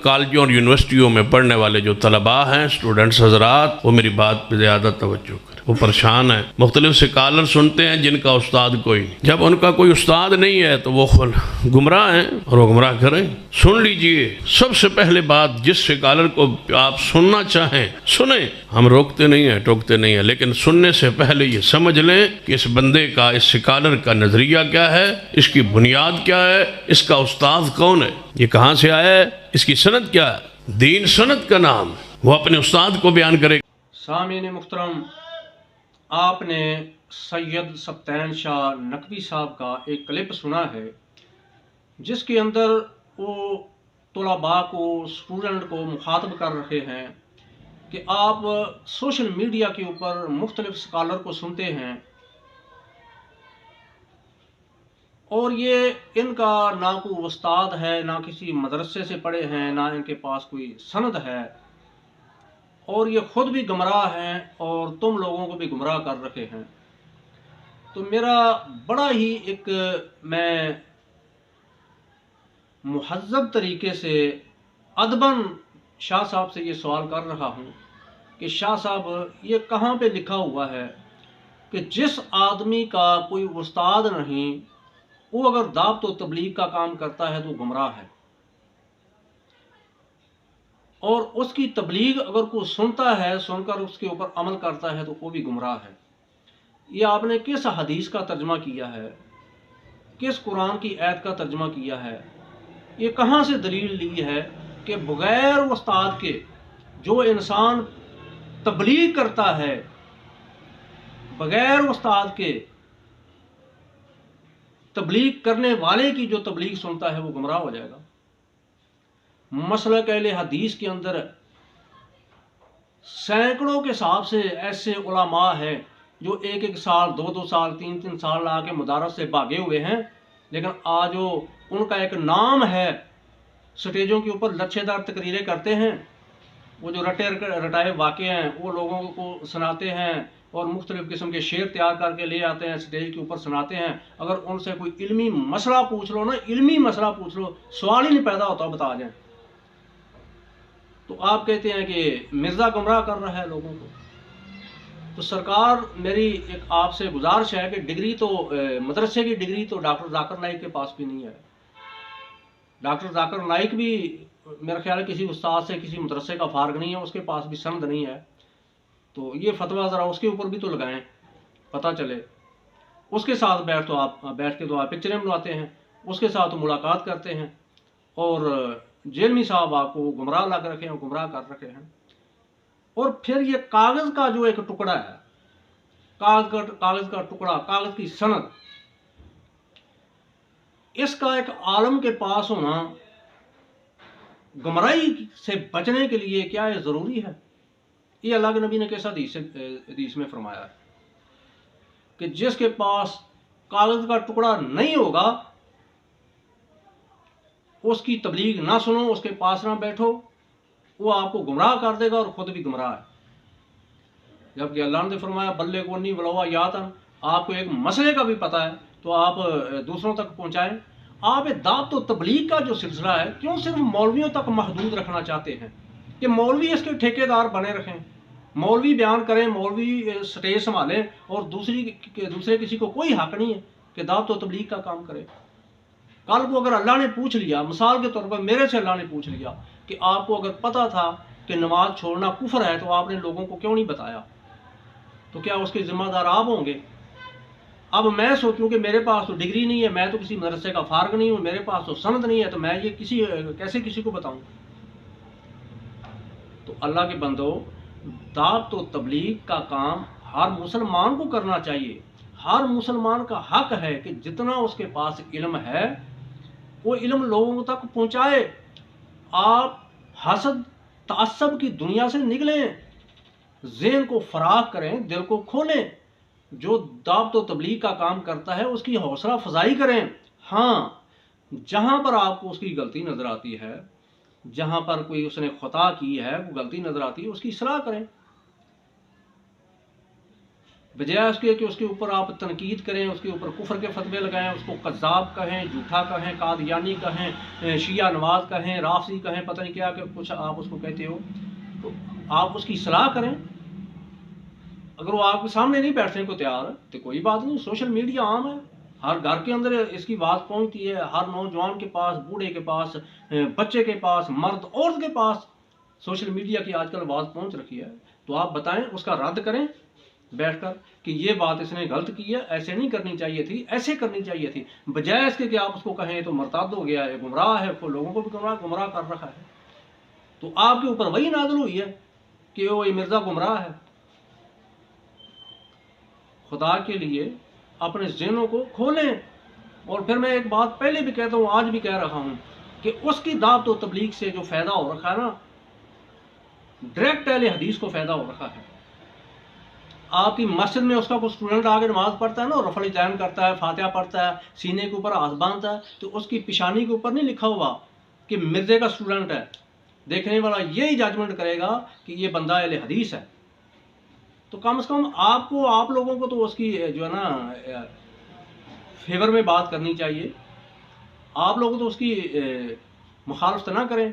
کالجوں اور یونیورسٹیوں میں پڑھنے والے جو طلباء ہیں، اسٹوڈنٹس حضرات، وہ میری بات پہ زیادہ توجہ کریں۔ وہ پریشان ہیں، مختلف سکالر سنتے ہیں جن کا استاد کوئی نہیں۔ جب ان کا کوئی استاد نہیں ہے تو وہ گمراہ ہیں اور وہ گمراہ کریں۔ سن لیجئے، سب سے پہلے بات، جس سکالر کو آپ سننا چاہیں سنیں، ہم روکتے نہیں ہیں، ٹوکتے نہیں ہیں، لیکن سننے سے پہلے یہ سمجھ لیں کہ اس بندے کا، اس سکالر کا نظریہ کیا ہے، اس کی بنیاد کیا ہے، اس کا استاد کون ہے، یہ کہاں سے آیا ہے، اس کی سند کیا ہے۔ دین سند کا نام، وہ اپنے استاد کو بیان کرے۔ سامعین محترم، آپ نے سید سبطین شاہ نقوی صاحب کا ایک کلپ سنا ہے جس کے اندر وہ طلباء کو، اسٹوڈنٹ کو مخاطب کر رہے ہیں کہ آپ سوشل میڈیا کے اوپر مختلف اسکالر کو سنتے ہیں اور یہ ان کا نہ کوئی استاد ہے، نہ کسی مدرسے سے پڑھے ہیں، نہ ان کے پاس کوئی سند ہے، اور یہ خود بھی گمراہ ہیں اور تم لوگوں کو بھی گمراہ کر رکھے ہیں۔ تو میرا بڑا ہی ایک میں مہذب طریقے سے ادباً شاہ صاحب سے یہ سوال کر رہا ہوں کہ شاہ صاحب، یہ کہاں پہ لکھا ہوا ہے کہ جس آدمی کا کوئی استاد نہیں، وہ اگر دعوت و تبلیغ کا کام کرتا ہے تو گمراہ ہے، اور اس کی تبلیغ اگر کوئی سنتا ہے، سن کر اس کے اوپر عمل کرتا ہے تو وہ بھی گمراہ ہے؟ یہ آپ نے کس حدیث کا ترجمہ کیا ہے، کس قرآن کی آیت کا ترجمہ کیا ہے؟ یہ کہاں سے دلیل لی ہے کہ بغیر استاد کے جو انسان تبلیغ کرتا ہے، بغیر استاد کے تبلیغ کرنے والے کی جو تبلیغ سنتا ہے وہ گمراہ ہو جائے گا؟ مسلک اہل حدیث کے اندر سینکڑوں کے حساب سے ایسے علماء ہیں جو ایک ایک سال، دو دو سال، تین تین سال لا کے مدارس سے بھاگے ہوئے ہیں، لیکن آج وہ ان کا ایک نام ہے، سٹیجوں کے اوپر لچھے دار تقریریں کرتے ہیں، وہ جو رٹے رٹائے واقع ہیں وہ لوگوں کو سناتے ہیں اور مختلف قسم کے شعر تیار کر کے لے آتے ہیں، سٹیج کے اوپر سناتے ہیں۔ اگر ان سے کوئی علمی مسئلہ پوچھ لو نا، علمی مسئلہ پوچھ لو، سوال ہی نہیں پیدا ہوتا بتا جائیں، تو آپ کہتے ہیں کہ مرزا گمراہ کر رہا ہے لوگوں کو۔ تو سرکار، میری ایک آپ سے گزارش ہے کہ ڈگری تو، مدرسے کی ڈگری تو ڈاکٹر ذاکر نائک کے پاس بھی نہیں ہے۔ ڈاکٹر ذاکر نائک بھی میرا خیال ہے کسی استاد سے، کسی مدرسے کا فارغ نہیں ہے، اس کے پاس بھی سند نہیں ہے۔ تو یہ فتویٰ ذرا اس کے اوپر بھی تو لگائیں، پتہ چلے۔ اس کے ساتھ بیٹھ کے تو آپ پکچریں بنواتے ہیں، اس کے ساتھ ملاقات کرتے ہیں، اور جیلمی صاحب آپ کو گمراہ لا کر رکھے ہیں، گمراہ کر رکھے ہیں۔ اور پھر یہ کاغذ کا جو ایک ٹکڑا ہے، کاغذ کا ٹکڑا، کاغذ کی سند، اس کا ایک عالم کے پاس ہونا گمراہی سے بچنے کے لیے کیا یہ ضروری ہے؟ یہ اللہ کے نبی نے کیسا حدیث میں فرمایا ہے کہ جس کے پاس کاغذ کا ٹکڑا نہیں ہوگا اس کی تبلیغ نہ سنو، اس کے پاس نہ بیٹھو، وہ آپ کو گمراہ کر دے گا اور خود بھی گمراہ ہے۔ جبکہ اللہ نے فرمایا بلغ عنی ولو آیۃ، آپ کو ایک مسئلے کا بھی پتہ ہے تو آپ دوسروں تک پہنچائیں۔ آپ دعوت و تبلیغ کا جو سلسلہ ہے کیوں صرف مولویوں تک محدود رکھنا چاہتے ہیں کہ مولوی اس کے ٹھیکیدار بنے رکھیں، مولوی بیان کریں، مولوی سٹیج سنبھالیں، اور دوسرے کسی کو کوئی حق نہیں ہے کہ دعوت و تبلیغ کا کام کرے؟ کل کو اگر اللہ نے پوچھ لیا، مثال کے طور پر میرے سے اللہ نے پوچھ لیا کہ آپ کو اگر پتہ تھا کہ نماز چھوڑنا کفر ہے تو آپ نے لوگوں کو کیوں نہیں بتایا، تو کیا اس کے ذمہ دار آپ ہوں گے؟ اب میں سوچوں کہ میرے پاس تو ڈگری نہیں ہے، میں تو کسی مدرسے کا فارغ نہیں ہوں، میرے پاس تو سند نہیں ہے، تو میں یہ کیسے کسی کو بتاؤں؟ تو اللہ کے بندو، دعوت و تبلیغ کا کام ہر مسلمان کو کرنا چاہیے۔ ہر مسلمان کا حق ہے کہ جتنا اس کے پاس علم ہے وہ علم لوگوں تک پہنچائے۔ آپ حسد تعصب کی دنیا سے نکلیں، ذہن کو فراخ کریں، دل کو کھولیں، جو دعوت و تبلیغ کا کام کرتا ہے اس کی حوصلہ افزائی کریں۔ ہاں، جہاں پر آپ کو اس کی غلطی نظر آتی ہے، جہاں پر کوئی اس نے خطا کی ہے، وہ غلطی نظر آتی ہے، اس کی اصلاح کریں۔ بجائے اس کے کہ اس کے اوپر آپ تنقید کریں، اس کے اوپر کفر کے فتوے لگائیں، اس کو کذاب کہیں، جھوٹا کہیں، قادیانی کہیں، شیعہ نواز کہیں، رافضی کہیں، پتہ نہیں کیا کہ کچھ آپ اس کو کہتے ہو، تو آپ اس کی اصلاح کریں۔ اگر وہ آپ کے سامنے نہیں بیٹھنے کو تیار تو کوئی بات نہیں، سوشل میڈیا عام ہے، ہر گھر کے اندر اس کی بات پہنچتی ہے، ہر نوجوان کے پاس، بوڑھے کے پاس، بچے کے پاس، مرد عورت کے پاس سوشل میڈیا کی آج کل آواز پہنچ رکھی ہے۔ تو آپ بتائیں، اس کا رد کریں بیٹھ کر کہ یہ بات اس نے غلط کی ہے، ایسے نہیں کرنی چاہیے تھی، ایسے کرنی چاہیے تھی، بجائے اس کے کہ آپ اس کو کہیں تو مرتد ہو گیا ہے، گمراہ ہے، لوگوں کو بھی گمراہ کر رکھا ہے۔ تو آپ کے اوپر وہی نازل ہوئی ہے کہ وہ یہ مرزا گمراہ ہے۔ خدا کے لیے اپنے ذہنوں کو کھولیں۔ اور پھر میں ایک بات پہلے بھی کہتا ہوں، آج بھی کہہ رہا ہوں کہ اس کی دعوت و تبلیغ سے جو فائدہ ہو رکھا ہے نا، ڈائریکٹ اہل حدیث کو فائدہ ہو رکھا ہے۔ آپ کی مسجد میں اس کا کوئی اسٹوڈنٹ آگے نماز پڑھتا ہے نا، رفع الیدین کرتا ہے، فاتحہ پڑھتا ہے، سینے کے اوپر ہاتھ باندھتا ہے، تو اس کی پیشانی کے اوپر نہیں لکھا ہوا کہ مرزے کا اسٹوڈنٹ ہے۔ دیکھنے والا یہی ججمنٹ کرے گا کہ یہ بندہ اہل حدیث ہے۔ تو کم از کم آپ لوگوں کو تو اس کی جو ہے نا فیور میں بات کرنی چاہیے، آپ لوگ تو اس کی مخالفت نہ کریں۔